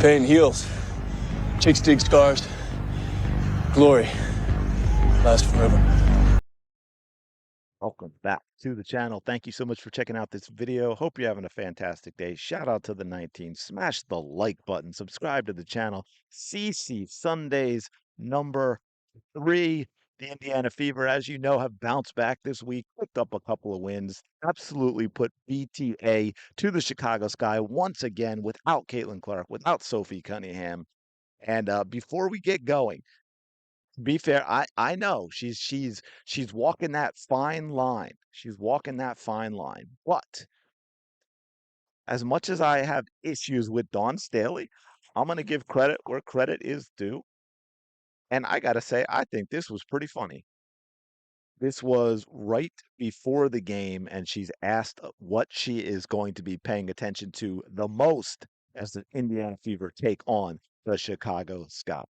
Pain heals. Chicks dig scars. Glory lasts forever. Welcome back to the channel. Thank you so much for checking out this video. Hope you're having a fantastic day. Shout out to the 19. Smash the like button. Subscribe to the channel. CC Sundays number 3. The Indiana Fever, as you know, have bounced back this week, picked up a couple of wins, absolutely put BTA to the Chicago Sky once again without Caitlin Clark, without Sophie Cunningham. And before we get going, to be fair, I know she's walking that fine line. She's walking that fine line. But as much as I have issues with Dawn Staley, I'm gonna give credit where credit is due. And I gotta say, I think this was pretty funny. This was right before the game, and she's asked what she is going to be paying attention to the most as the Indiana Fever take on the Chicago Sky.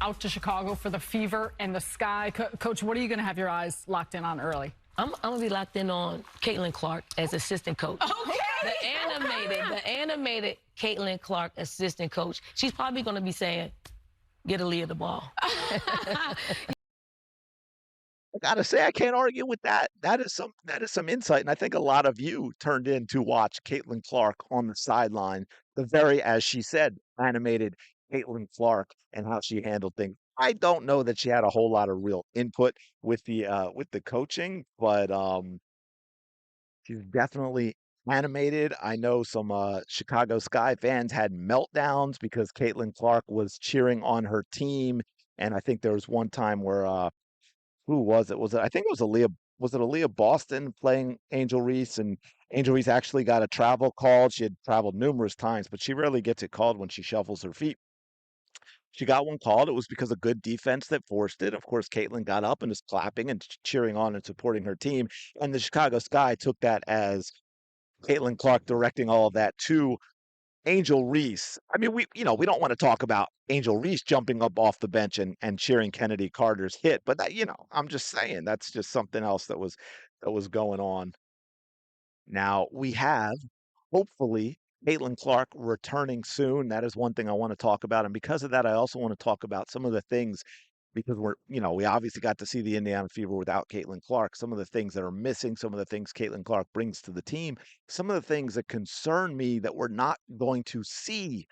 Out to Chicago for the Fever and the Sky. Coach, what are you going to have your eyes locked in on early? I'm gonna be locked in on Caitlin Clark as assistant coach. Okay. The animated Caitlin Clark assistant coach. She's probably gonna be saying, "Get Aaliyah the ball." I gotta say, I can't argue with that. That is some insight, and I think a lot of you turned in to watch Caitlin Clark on the sideline. The very, as she said, animated Caitlin Clark and how she handled things. I don't know that she had a whole lot of real input with the coaching, but she's definitely animated. I know some Chicago Sky fans had meltdowns because Caitlin Clark was cheering on her team, and I think there was one time where who was it? I think it was Aaliyah. Was it Aaliyah Boston playing Angel Reese? And Angel Reese actually got a travel called. She had traveled numerous times, but she rarely gets it called when she shuffles her feet. She got one called. It was because of good defense that forced it. Of course, Caitlin got up and was clapping and cheering on and supporting her team. And the Chicago Sky took that as Caitlin Clark directing all of that to Angel Reese. I mean, we don't want to talk about Angel Reese jumping up off the bench and cheering Kennedy Carter's hit, but that, I'm just saying that's just something else that was going on. Now we have hopefully Caitlin Clark returning soon. That is one thing I want to talk about, and because of that, I also want to talk about some of the things because we obviously got to see the Indiana Fever without Caitlin Clark. Some of the things that are missing, some of the things Caitlin Clark brings to the team, some of the things that concern me that we're not going to see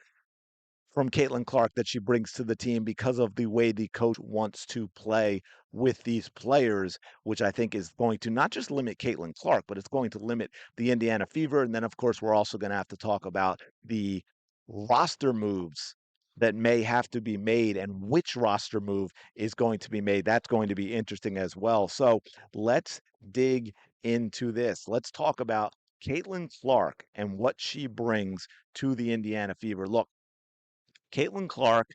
from Caitlin Clark that she brings to the team because of the way the coach wants to play with these players, which I think is going to not just limit Caitlin Clark, but it's going to limit the Indiana Fever. And then, of course, we're also going to have to talk about the roster moves that may have to be made and which roster move is going to be made. That's going to be interesting as well. So let's dig into this. Let's talk about Caitlin Clark and what she brings to the Indiana Fever. Look, Caitlin Clark,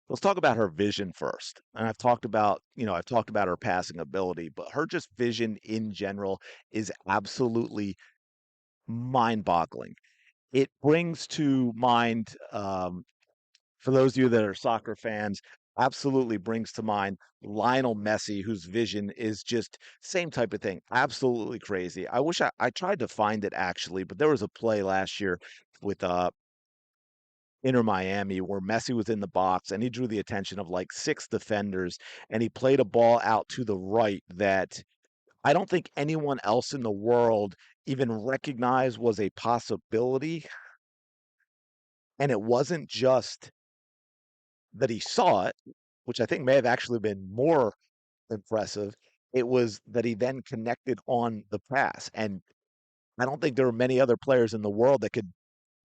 let's talk about her vision first. And I've talked about her passing ability, but her just vision in general is absolutely mind-boggling. It brings to mind, for those of you that are soccer fans, absolutely brings to mind Lionel Messi, whose vision is just same type of thing, absolutely crazy. I wish I tried to find it actually, but there was a play last year with Inter Miami where Messi was in the box and he drew the attention of like 6 defenders and he played a ball out to the right that I don't think anyone else in the world even recognized was a possibility. And it wasn't just that he saw it, which I think may have actually been more impressive. It was that he then connected on the pass. And I don't think there are many other players in the world that could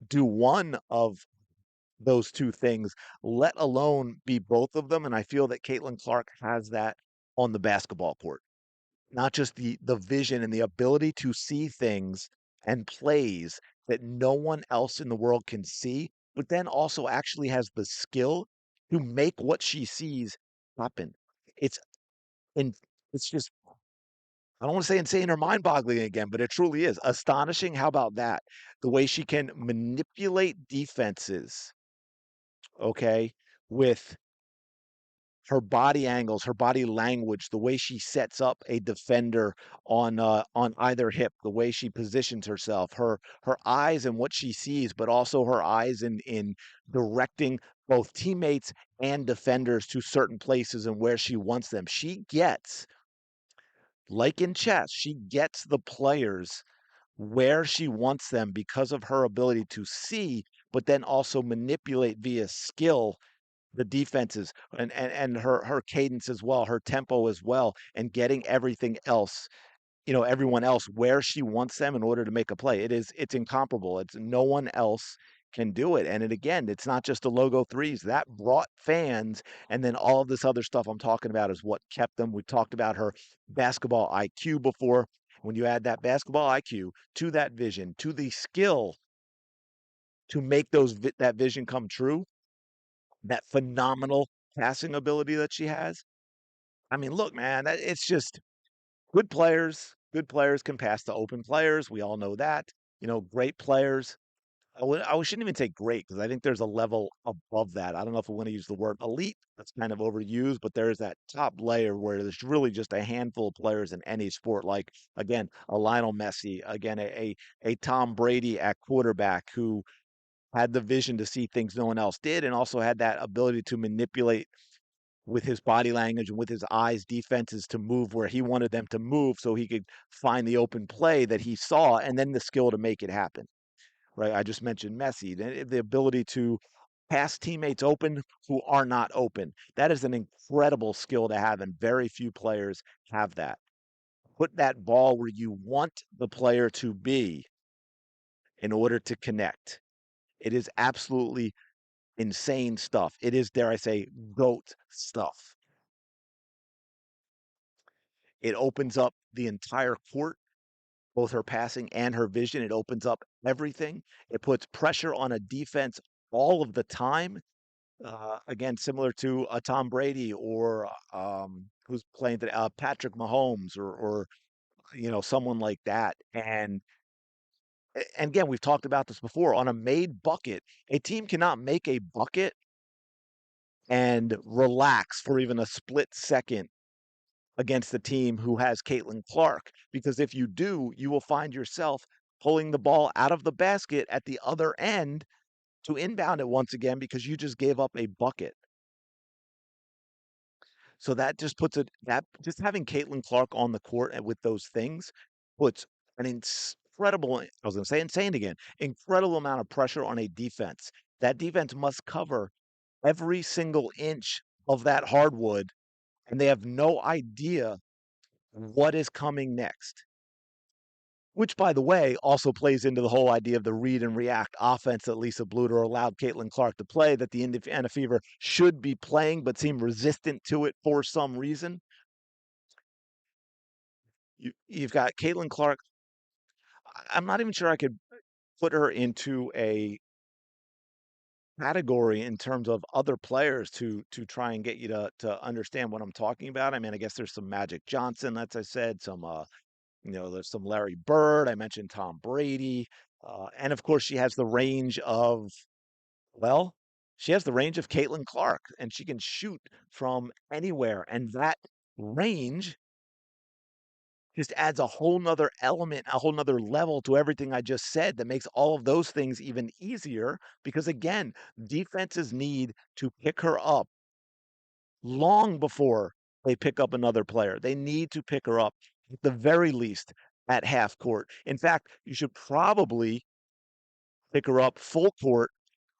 do one of those two things, let alone be both of them. And I feel that Caitlin Clark has that on the basketball court. Not just the vision and the ability to see things and plays that no one else in the world can see, but then also actually has the skill to make what she sees happen. It's and it's just I don't want to say insane or mind-boggling again, but it truly is astonishing. How about that? The way she can manipulate defenses, okay, with her body angles, her body language, the way she sets up a defender on either hip, the way she positions herself, her eyes and what she sees, but also her eyes in directing both teammates and defenders to certain places and where she wants them. She gets, like in chess, she gets the players where she wants them because of her ability to see, but then also manipulate via skill the defenses and her cadence as well, her tempo as well, and getting everything else, everyone else where she wants them in order to make a play. It's incomparable. It's no one else can do it. And again, it's not just the logo threes that brought fans, and then all of this other stuff I'm talking about is what kept them. We talked about her basketball IQ before. When you add that basketball IQ to that vision, to the skill to make that vision come true, that phenomenal passing ability that she has. I mean, look, man, it's just good players. Good players can pass to open players. We all know that. Great players. I shouldn't even say great because I think there's a level above that. I don't know if we want to use the word elite. That's kind of overused, but there is that top layer where there's really just a handful of players in any sport. Like again, a Lionel Messi, again, a Tom Brady at quarterback who had the vision to see things no one else did, and also had that ability to manipulate with his body language and with his eyes defenses to move where he wanted them to move so he could find the open play that he saw and then the skill to make it happen. Right? I just mentioned Messi, the ability to pass teammates open who are not open. That is an incredible skill to have, and very few players have that. Put that ball where you want the player to be in order to connect. It is absolutely insane stuff. It is, dare I say, GOAT stuff. It opens up the entire court, both her passing and her vision. It opens up everything. It puts pressure on a defense all of the time. Again, similar to a Tom Brady or who's playing today, Patrick Mahomes or someone like that. And again, we've talked about this before. On a made bucket, a team cannot make a bucket and relax for even a split second against the team who has Caitlin Clark. Because if you do, you will find yourself pulling the ball out of the basket at the other end to inbound it once again because you just gave up a bucket. So that just puts it, that just having Caitlin Clark on the court and with those things puts an incredible, I was going to say insane again, incredible amount of pressure on a defense. That defense must cover every single inch of that hardwood, and they have no idea what is coming next. Which, by the way, also plays into the whole idea of the read and react offense that Lisa Bluter allowed Caitlin Clark to play, that the Indiana Fever should be playing but seem resistant to it for some reason. You've got Caitlin Clark. I'm not even sure I could put her into a category in terms of other players to try and get you to understand what I'm talking about. I mean, I guess there's some Magic Johnson, as I said, some there's some Larry Bird. I mentioned Tom Brady, and of course she has the range of she has the range of Caitlin Clark, and she can shoot from anywhere, and that range just adds a whole nother element, a whole nother level to everything I just said that makes all of those things even easier because, again, defenses need to pick her up long before they pick up another player. They need to pick her up at the very least at half court. In fact, you should probably pick her up full court,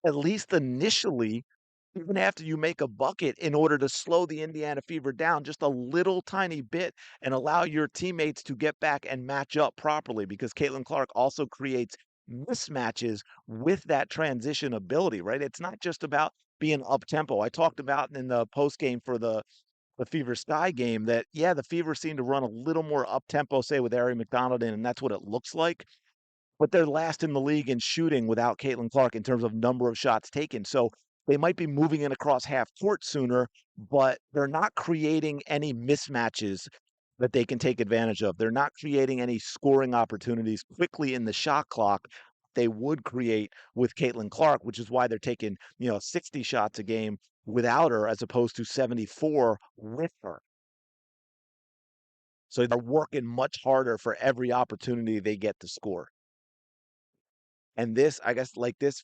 at least initially, even after you make a bucket, in order to slow the Indiana Fever down just a little tiny bit and allow your teammates to get back and match up properly, because Caitlin Clark also creates mismatches with that transition ability, right? It's not just about being up tempo. I talked about in the post game for the Fever Sky game that, yeah, the Fever seem to run a little more up tempo, say with Ari McDonald in, and that's what it looks like. But they're last in the league in shooting without Caitlin Clark in terms of number of shots taken. So they might be moving in across half court sooner, but they're not creating any mismatches that they can take advantage of. They're not creating any scoring opportunities quickly in the shot clock they would create with Caitlin Clark, which is why they're taking, 60 shots a game without her as opposed to 74 with her. So they're working much harder for every opportunity they get to score. And this, I guess, like this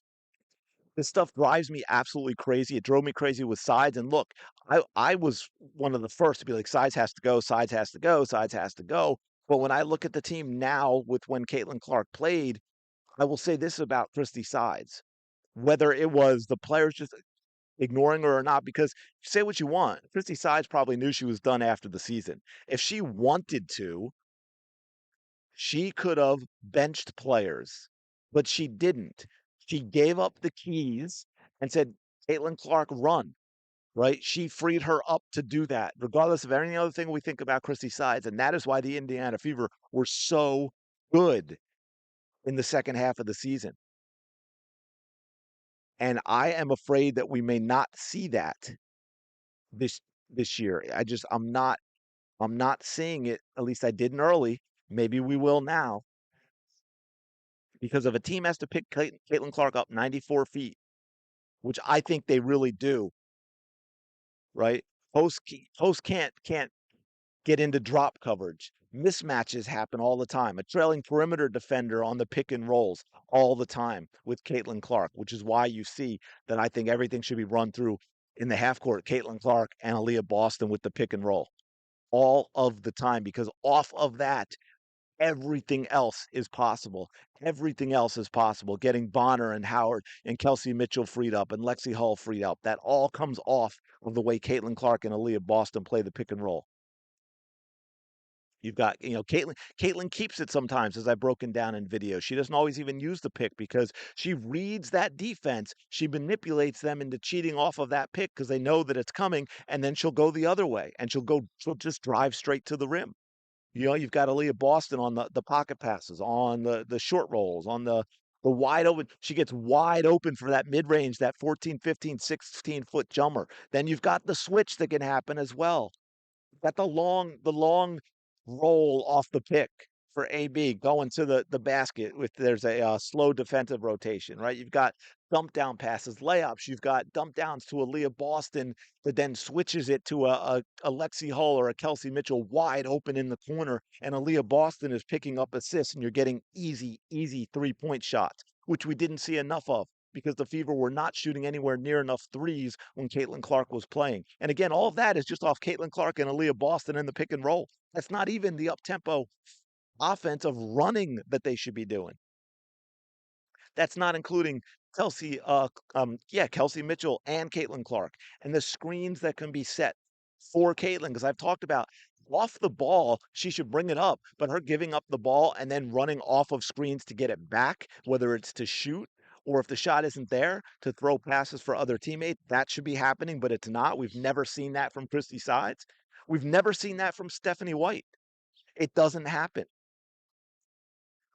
stuff drives me absolutely crazy. It drove me crazy with Sides. And look, I was one of the first to be like, Sides has to go, Sides has to go, Sides has to go. But when I look at the team now with when Caitlin Clark played, I will say this about Christy Sides. Whether it was the players just ignoring her or not, because say what you want, Christy Sides probably knew she was done after the season. If she wanted to, she could have benched players, but she didn't. She gave up the keys and said, Caitlin Clark, run, right? She freed her up to do that, regardless of any other thing we think about Christy Sides. And that is why the Indiana Fever were so good in the second half of the season. And I am afraid that we may not see that this this year. I'm not seeing it. At least I didn't early. Maybe we will now. Because if a team has to pick Caitlin Clark up 94 feet, which I think they really do, right? Post can't get into drop coverage. Mismatches happen all the time. A trailing perimeter defender on the pick and rolls all the time with Caitlin Clark, which is why you see that I think everything should be run through in the half court. Caitlin Clark and Aaliyah Boston with the pick and roll all of the time, because off of that, everything else is possible. Everything else is possible. Getting Bonner and Howard and Kelsey Mitchell freed up and Lexi Hull freed up. That all comes off of the way Caitlin Clark and Aaliyah Boston play the pick and roll. You've got, Caitlin keeps it sometimes, as I've broken down in video. She doesn't always even use the pick because she reads that defense. She manipulates them into cheating off of that pick because they know that it's coming, and then she'll go the other way and she'll just drive straight to the rim. You've got Aaliyah Boston on the pocket passes, on the short rolls, on the wide open. She gets wide open for that mid range, that 14, 15, 16-foot jumper. Then you've got the switch that can happen as well. You've got the long roll off the pick for AB going to the basket with there's a slow defensive rotation, right? You've got dump down passes, layups. You've got dump downs to Aaliyah Boston that then switches it to a Lexi Hull or a Kelsey Mitchell wide open in the corner, and Aaliyah Boston is picking up assists, and you're getting easy 3-point shots, which we didn't see enough of because the Fever were not shooting anywhere near enough threes when Caitlin Clark was playing. And again, all of that is just off Caitlin Clark and Aaliyah Boston in the pick and roll. That's not even the up-tempo offensive running that they should be doing. That's not including Kelsey Mitchell and Caitlin Clark and the screens that can be set for Caitlin. Because I've talked about off the ball, she should bring it up, but her giving up the ball and then running off of screens to get it back, whether it's to shoot or if the shot isn't there, to throw passes for other teammates, that should be happening, but it's not. We've never seen that from Christy Sides. We've never seen that from Stephanie White. It doesn't happen.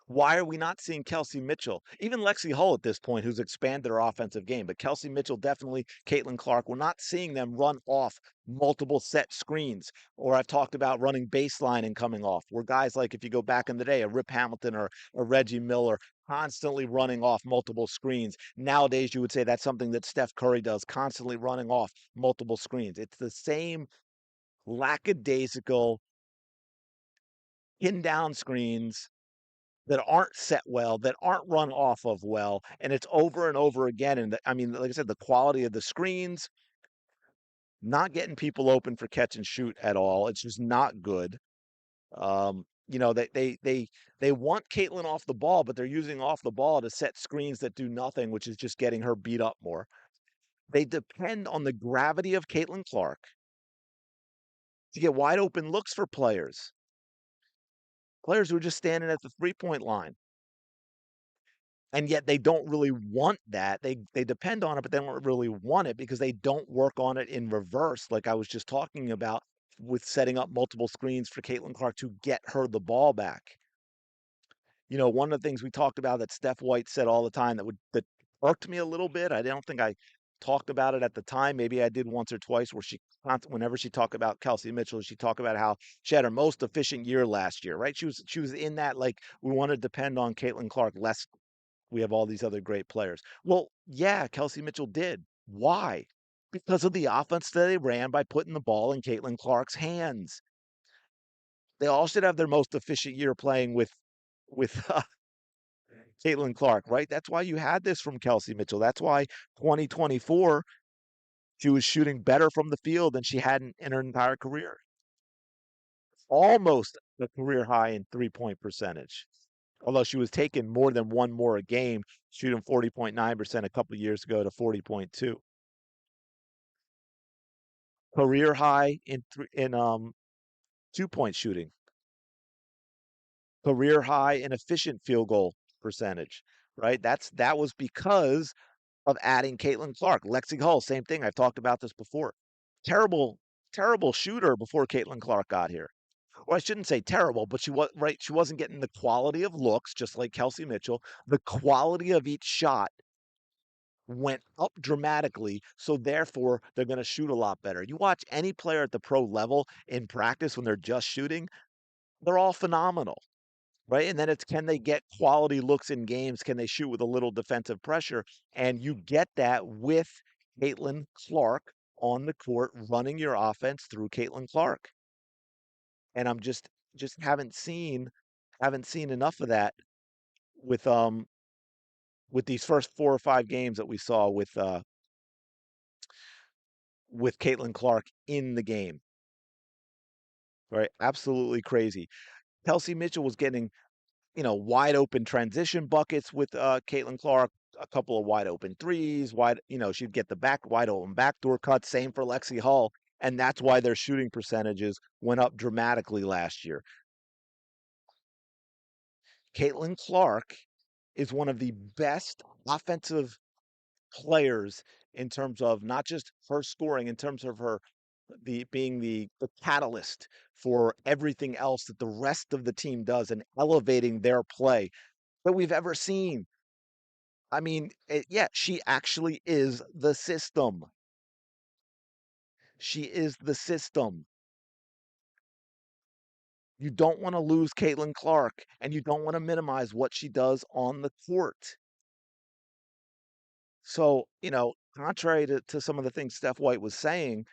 Why are we not seeing Kelsey Mitchell? Even Lexi Hull at this point, who's expanded her offensive game, but Kelsey Mitchell definitely, Caitlin Clark, we're not seeing them run off multiple set screens. Or I've talked about running baseline and coming off, where guys like, if you go back in the day, a Rip Hamilton or a Reggie Miller, constantly running off multiple screens. Nowadays, you would say that's something that Steph Curry does, constantly running off multiple screens. It's the same lackadaisical pin down screens that aren't set well, that aren't run off of well, and it's over and over again. And I mean, like I said, the quality of the screens, not getting people open for catch and shoot at all. It's just not good. They want Caitlin off the ball, but they're using off the ball to set screens that do nothing, which is just getting her beat up more. They depend on the gravity of Caitlin Clark to get wide open looks for players. Players who are just standing at the 3-point line. And yet they don't really want that. They depend on it, but they don't really want it because they don't work on it in reverse, like I was just talking about with setting up multiple screens for Caitlin Clark to get her the ball back. One of the things we talked about that Steph White said all the time that irked me a little bit. I don't think I talked about it at the time. Maybe I did once or twice, where whenever she talked about Kelsey Mitchell, she talked about how she had her most efficient year last year, right? She was in that, like, we want to depend on Caitlin Clark less. We have all these other great players. Well, yeah, Kelsey Mitchell did. Why? because of the offense that they ran by putting the ball in Caitlin Clark's hands. They all should have their most efficient year playing with Caitlin Clark, right? That's why you had this from Kelsey Mitchell. That's why 2024 she was shooting better from the field than she had in her entire career. Almost a career high in 3-point percentage. Although she was taking more than one more a game, shooting 40.9% a couple of years ago to 40.2. Career high in 2-point shooting. Career high in efficient field goal percentage, right? That was because of adding Caitlin Clark. Lexi Hull, same thing. I've talked about this before. Terrible, terrible shooter before Caitlin Clark got here. Well, I shouldn't say terrible, but she was right. She wasn't getting the quality of looks, just like Kelsey Mitchell. The quality of each shot went up dramatically, so therefore they're going to shoot a lot better. You watch any player at the pro level in practice when they're just shooting, they're all phenomenal, right? And then it's, can they get quality looks in games? Can they shoot with a little defensive pressure? And you get that with Caitlin Clark on the court running your offense through Caitlin Clark. And I'm just haven't seen enough of that with these first 4 or 5 games that we saw with Caitlin Clark in the game. Right? Absolutely crazy. Kelsey Mitchell was getting, wide open transition buckets with Caitlin Clark, a couple of wide open threes, she'd get the wide open backdoor cut. Same for Lexi Hull. And that's why their shooting percentages went up dramatically last year. Caitlin Clark is one of the best offensive players in terms of not just her scoring, in terms of her being the catalyst for everything else that the rest of the team does and elevating their play that we've ever seen. I mean, yeah, she actually is the system. She is the system. You don't want to lose Caitlin Clark, and you don't want to minimize what she does on the court. So, contrary to some of the things Steph White was saying,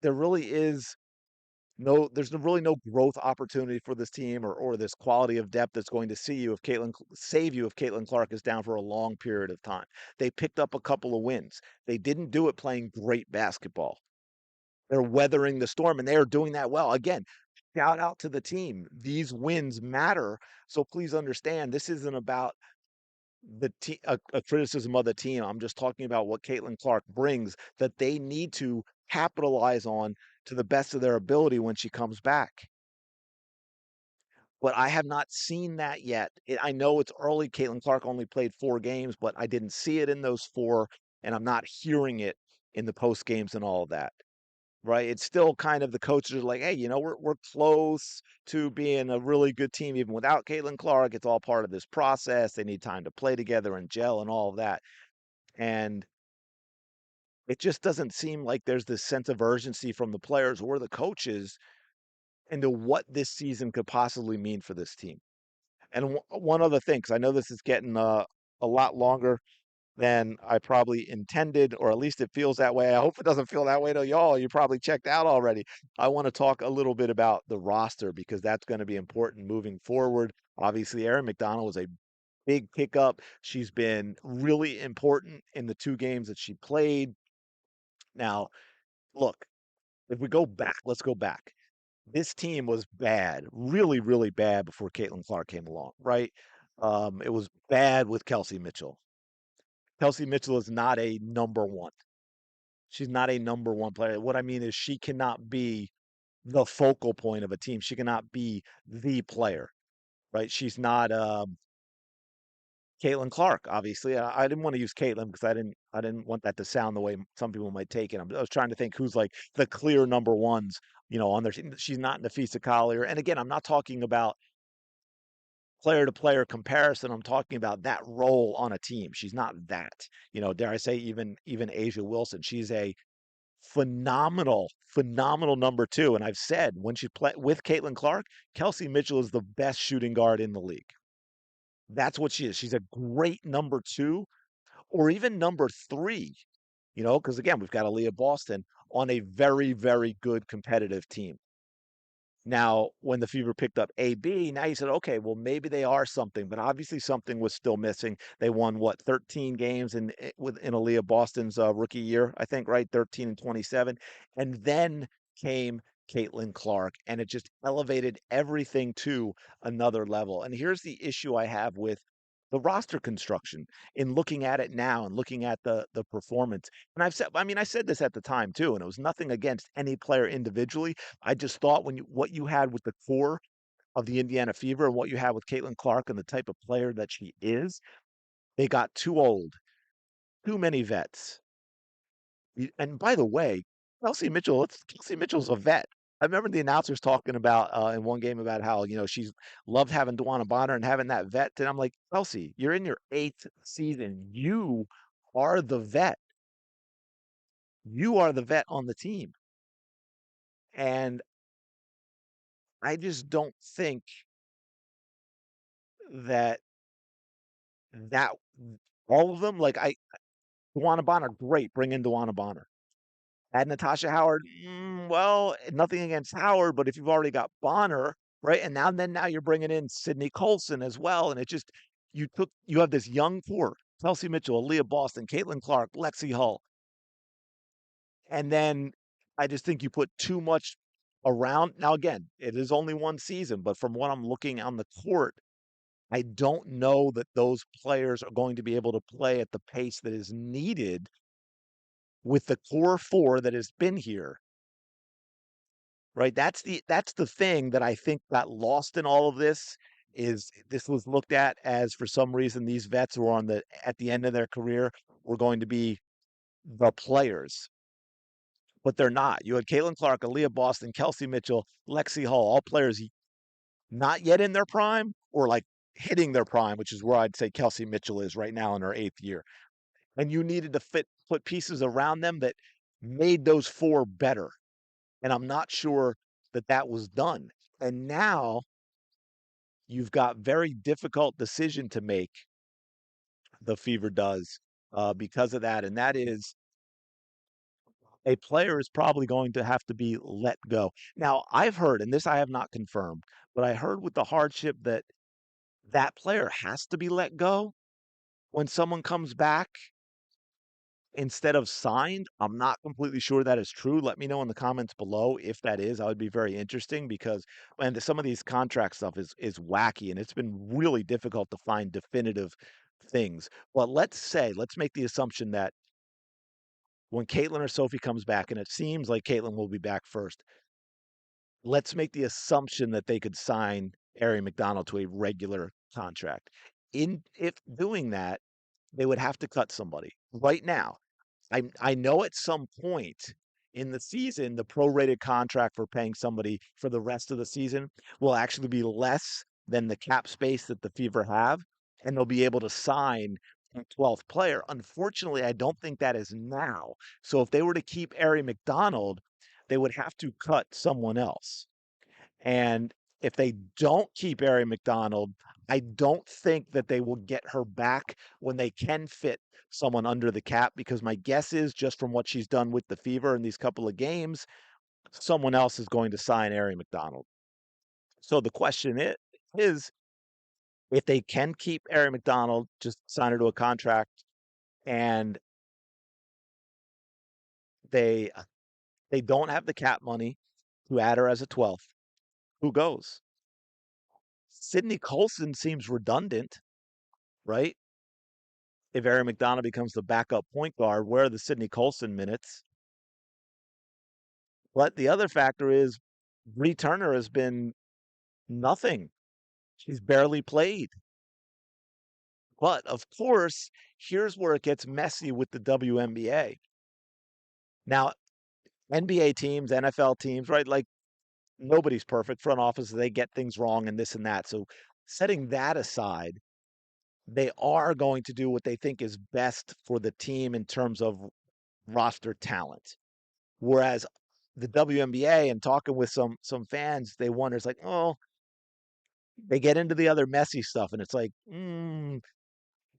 there really is there's really no growth opportunity for this team or this quality of depth that's going to save you if Caitlin Clark is down for a long period of time. They picked up a couple of wins. They didn't do it playing great basketball. They're weathering the storm, and they are doing that well. Again, shout out to the team. These wins matter. So please understand, this isn't about a criticism of the team. I'm just talking about what Caitlin Clark brings that they need to capitalize on to the best of their ability when she comes back. But I have not seen that yet. I know it's early. Caitlin Clark only played 4 games, but I didn't see it in those 4, and I'm not hearing it in the post games and all of that. Right? It's still kind of the coaches are like, hey, we're close to being a really good team even without Caitlin Clark. It's all part of this process. They need time to play together and gel and all of that. And it just doesn't seem like there's this sense of urgency from the players or the coaches into what this season could possibly mean for this team. And one other thing, because I know this is getting a lot longer than I probably intended, or at least it feels that way. I hope it doesn't feel that way to y'all. You probably checked out already. I want to talk a little bit about the roster because that's going to be important moving forward. Obviously, Erin McDonald was a big pickup. She's been really important in the 2 games that she played. Now, look, if we go back, let's go back. This team was bad, really, really bad before Caitlin Clark came along, right? It was bad with Kelsey Mitchell. Kelsey Mitchell is not a number 1. She's not a number 1 player. What I mean is she cannot be the focal point of a team. She cannot be the player, right? She's not Caitlin Clark, obviously. I didn't want to use Caitlin because I didn't want that to sound the way some people might take it. I was trying to think who's like the clear number 1s, on their team. She's not Nafisa Collier. And again, I'm not talking about player to player comparison. I'm talking about that role on a team. She's not that. Dare I say even A'ja Wilson. She's a phenomenal, phenomenal number 2. And I've said when she played with Caitlin Clark, Kelsey Mitchell is the best shooting guard in the league. That's what she is. She's a great number 2 or even number 3 because again, we've got Aaliyah Boston on a very, very good competitive team. Now, when the Fever picked up AB, now you said, okay, well, maybe they are something, but obviously something was still missing. They won what, 13 games in Aaliyah Boston's rookie year, I think, right? 13 and 27. And then came Caitlin Clark, and it just elevated everything to another level. And here's the issue I have with the roster construction in looking at it now and looking at the performance. And I said this at the time too, and it was nothing against any player individually. I just thought what you had with the core of the Indiana Fever and what you had with Caitlin Clark and the type of player that she is, they got too old, too many vets. And by the way, Kelsey Mitchell's a vet. I remember the announcers talking about in one game about how she's loved having Dewana Bonner and having that vet. And I'm like, Kelsey, you're in your 8th season. You are the vet. You are the vet on the team. And I just don't think that that all of them, Dewana Bonner, great, bring in Dewana Bonner. Add Natasha Howard, well, nothing against Howard, but if you've already got Bonner, right, and now you're bringing in Sydney Colson as well, and it just you have this young core: Kelsey Mitchell, Aaliyah Boston, Caitlin Clark, Lexi Hull, and then I just think you put too much around. Now again, it is only one season, but from what I'm looking on the court, I don't know that those players are going to be able to play at the pace that is needed with the core four that has been here. Right? That's the thing that I think got lost in all of this. Is this was looked at as, for some reason, these vets who are at the end of their career were going to be the players, but they're not. You had Caitlin Clark, Aaliyah Boston, Kelsey Mitchell, Lexi Hall, all players not yet in their prime or like hitting their prime, which is where I'd say Kelsey Mitchell is right now in her 8th year. And you needed to put pieces around them that made those four better. And I'm not sure that was done. And now you've got very difficult decision to make, the Fever does, because of that. And that is, a player is probably going to have to be let go. Now, I've heard, and this I have not confirmed, but I heard with the hardship that player has to be let go when someone comes back instead of signed. I'm not completely sure that is true. Let me know in the comments below if that is. I would be very interesting because some of these contract stuff is wacky, and it's been really difficult to find definitive things. But let's make the assumption that when Caitlin or Sophie comes back, and it seems like Caitlin will be back first, let's make the assumption that they could sign Ari McDonald to a regular contract. If doing that, they would have to cut somebody right now. I know at some point in the season, the prorated contract for paying somebody for the rest of the season will actually be less than the cap space that the Fever have, and they'll be able to sign a 12th player. Unfortunately, I don't think that is now. So if they were to keep Ari McDonald, they would have to cut someone else. And if they don't keep Ari McDonald, I don't think that they will get her back when they can fit someone under the cap, because my guess is, just from what she's done with the Fever in these couple of games, someone else is going to sign Ari McDonald. So the question is if they can keep Ari McDonald, just sign her to a contract, and they don't have the cap money to add her as a 12th, who goes? Sydney Colson seems redundant, right? If Ari McDonald becomes the backup point guard, where are the Sydney Colson minutes? But the other factor is Bree Turner has been nothing. She's barely played. But of course, here's where it gets messy with the WNBA. Now, NBA teams, NFL teams, right? Like, nobody's perfect. Front office, they get things wrong and this and that. So setting that aside, they are going to do what they think is best for the team in terms of roster talent. Whereas the WNBA, and talking with some fans, they wonder, it's like, oh, they get into the other messy stuff, and it's like,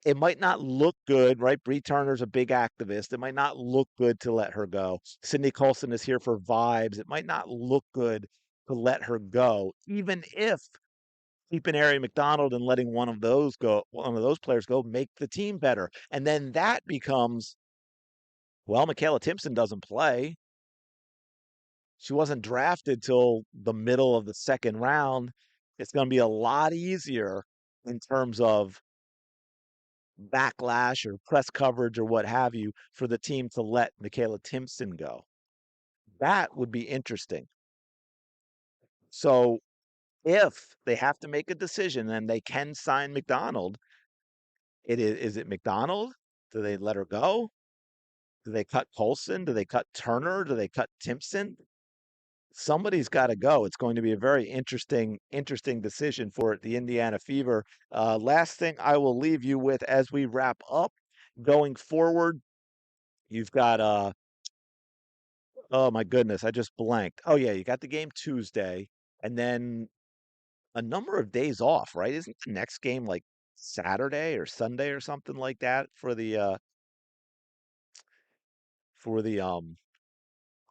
It might not look good, right? Bree Turner's a big activist. It might not look good to let her go. Sydney Colson is here for vibes. It might not look good to let her go, even if keeping Ari McDonald and letting one of those players go, make the team better. And then that becomes, well, Michaela Timpson doesn't play. She wasn't drafted till the middle of the second round. It's going to be a lot easier in terms of backlash or press coverage or what have you for the team to let Michaela Timpson go. That would be interesting. So if they have to make a decision and they can sign McDonald, is it McDonald? Do they let her go? Do they cut Colson? Do they cut Turner? Do they cut Timpson? Somebody's got to go. It's going to be a very interesting decision for the Indiana Fever. Last thing I will leave you with as we wrap up, going forward, you've got oh my goodness, I just blanked. Oh yeah, you got the game Tuesday, and then a number of days off, right? Isn't the next game like Saturday or Sunday or something like that for the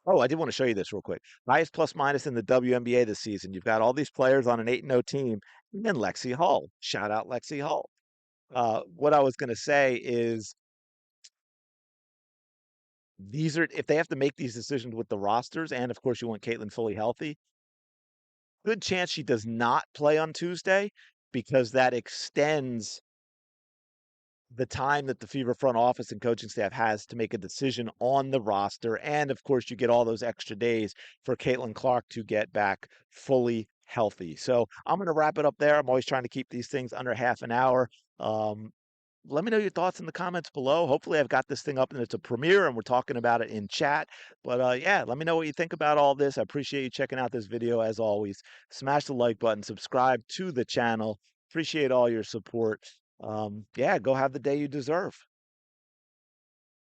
oh, I did want to show you this real quick. Highest plus minus in the WNBA this season. You've got all these players on an 8-0 team, and then Lexi Hall. Shout out Lexi Hall. What I was going to say is these are, if they have to make these decisions with the rosters, and of course you want Caitlin fully healthy, good chance she does not play on Tuesday because that extends the time that the Fever front office and coaching staff has to make a decision on the roster. And of course, you get all those extra days for Caitlin Clark to get back fully healthy. So I'm going to wrap it up there. I'm always trying to keep these things under half an hour. Let me know your thoughts in the comments below. Hopefully I've got this thing up and it's a premiere and we're talking about it in chat. But yeah, let me know what you think about all this. I appreciate you checking out this video as always. Smash the like button, subscribe to the channel. Appreciate all your support. Yeah, go have the day you deserve.